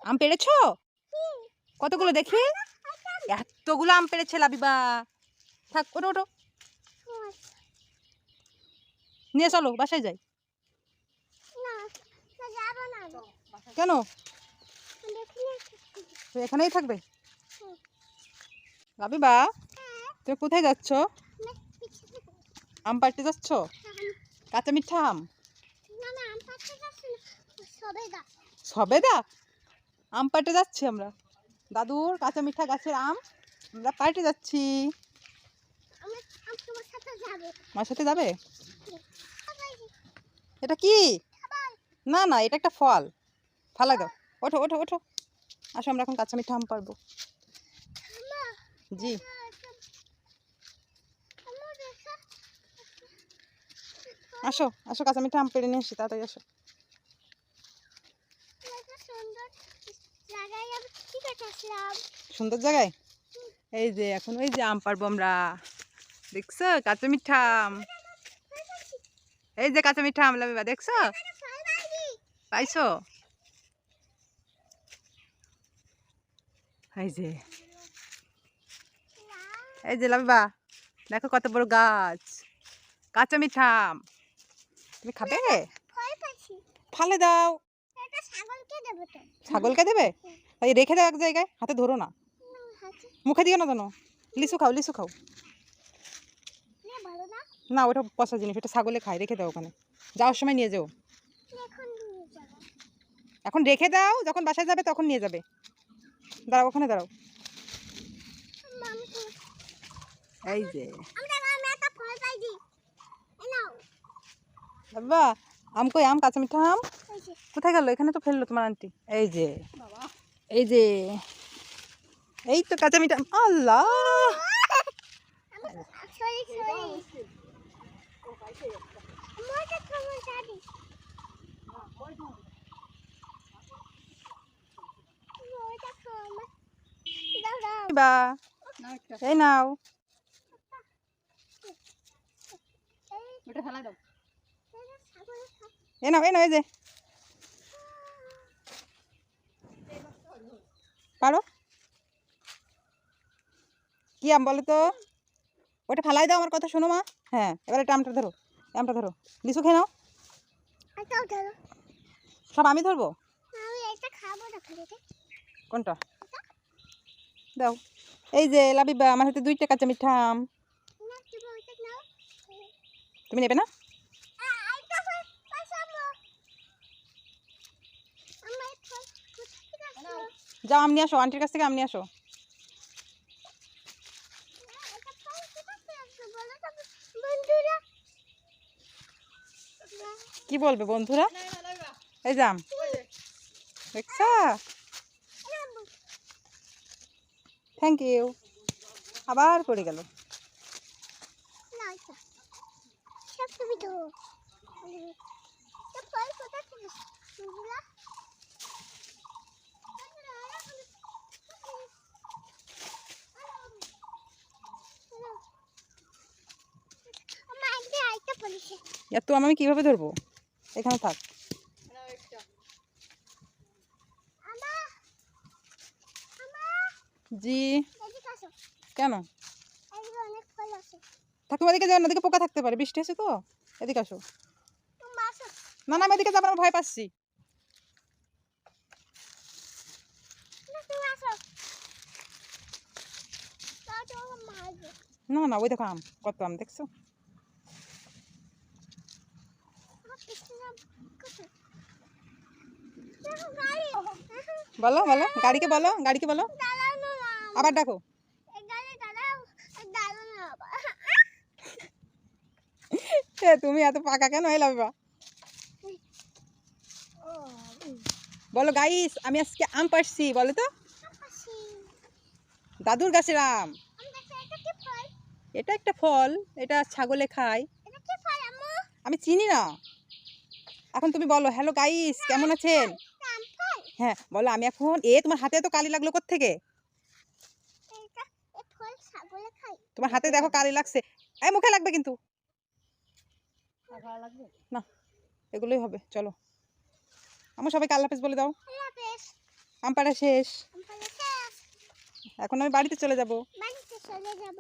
আম পেড়েছো? কতগুলো দেখি? এতগুলো আম পেড়েছে লাবিবা। থাক, ওঠো ওঠো, নিয়ে চলো বাসায় যাই। কেন? তো এখানেই থাকবে? লাবিবা, তুমি কোথায় যাচ্ছ? আম পাড়তে যাচ্ছ? কাঁচা মিঠা আম? সবেদা আম পাড়তে যাচ্ছি আমরা। দাদুর কাঁচা মিঠা গাছের আম আমরা পাড়তে যাচ্ছি। আমার সাথে যাবে? এটা কি? না না, এটা একটা ফল। ফালাই দাও। ওঠো ওঠো ওঠো, আসো আমরা এখন কাঁচা মিঠা আম পারবো। জি, আসো আসো, কাঁচা মিঠা আম পেড়ে নিয়ে এসি, তাড়াতাড়ি আসো। সুন্দর জায়গায়? এই যে এখন ওই যে আম পারবো আমরা, দেখছো কাঁচা মিঠা আম। এই যে কাঁচা মিঠা আম লাবিবা, দেখছো? পাইছো? এই যে, এই যে লাবিবা, দেখো কত বড় গাছ, কাঁচা মিঠা আম। তুমি খাবে? ফালে দাও। ছাগলকে দেবে? তাই রেখে দাও এক জায়গায়, হাতে ধরো না, মুখে দিও না জানো। লিচু খাও, লিচু খাও। না, ওটা পচা জিনিস, ওটা ছাগলে খায়, রেখে দাও ওখানে, যাওয়ার সময় নিয়ে যাও। এখন রেখে দাও, যখন বাসায় যাবে তখন নিয়ে যাবে। দাঁড়াও, ওখানে দাঁড়াও। এই যে বাবা, আম কই? আম, কাঁচা মিঠা আম কোথায় গেল? এখানে তো ফেললো তোমার আন্টি। এই যে, এই যে, এই তো কাঁচা মিঠা আম। আল্লাহ, বা এই নাও, এই নাও, এই নাও, এই যে পারো। কি আম বলো তো? ওটা ফালাই দাও, আমার কথা শোনো মা। হ্যাঁ, এবার এটা আমটা ধরো, আমটা ধরো, লিচু খেয়ে নাও। সব আমি ধরবো? কোনটা? দাও। এই যে লাবিবা, আমার হাতে 2টা কাঁচা মিঠা আম। তুমি নেবে না? যাও, আম নিয়ে আসো, আন্টির কাছ থেকে আম নিয়ে আসো। কি বলবে বন্ধুরা? এই যে আম, দেখছা? Thank you. আবার পড়ে গেল। এত আম আমি কিভাবে ধরবো? এখানে থাক। জি, কেন? থাক, তুমি এদিকে যাও না, এদিকে পোকা থাকতে পারে, বৃষ্টি আছে তো। এদিকে আসো। না না, আমি এদিকে যাবো না, ভয় পাচ্ছি। না না, ওই দেখো আম, কত আম দেখছো? বলো বলো, গাড়িকে বলো, গাড়িকে বলো, আবার ডাকো। তুমি এত পাকা কেন এলা বাবা? বলো গাইস, আমি আজকে আম পাড়ছি, বলো তো। দাদুর গাছের আম। এটা একটা ফল, এটা ছাগলে খায়। আমি চিনি না। এখন তুমি বলো, হ্যালো গাইস, কেমন আছেন? হ্যাঁ বলো, আমি এখন তোমার হাতে তো কালি লাগলো কোত্থেকে? তোমার হাতে দেখো কালি লাগছে, এই মুখে লাগবে কিন্তু। না, এগুলোই হবে, চলো। আমার সবাইকে আল্লাহ হাফেজ বলে দাও। আম পাড়া শেষ। আম পাড়া শেষ। এখন আমি বাড়িতে চলে যাব। বাড়িতে চলে যাব।